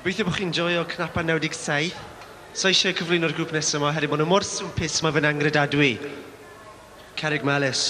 Gobeithio bod chi'n joio Cnapa 97. So eisiau cyflwyno'r grŵp nesaf yma, hefyd bod nhw mor swmpus mae fy'n angredadwy. Cerrig Melys.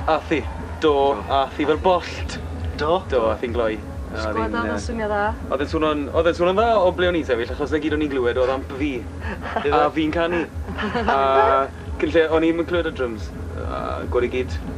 Athi. Do. Athi fel bollt. Do? Do, athi'n gloi. Sgwad oedd yn swnio dda. Oedd yn swnio'n dda o ble o'n i sefyll, achos na gyd o'n i'n glywed oedd amp fi. A fi'n canu. A cyn lle o'n i'n clywed y drums. Gwrdd i gyd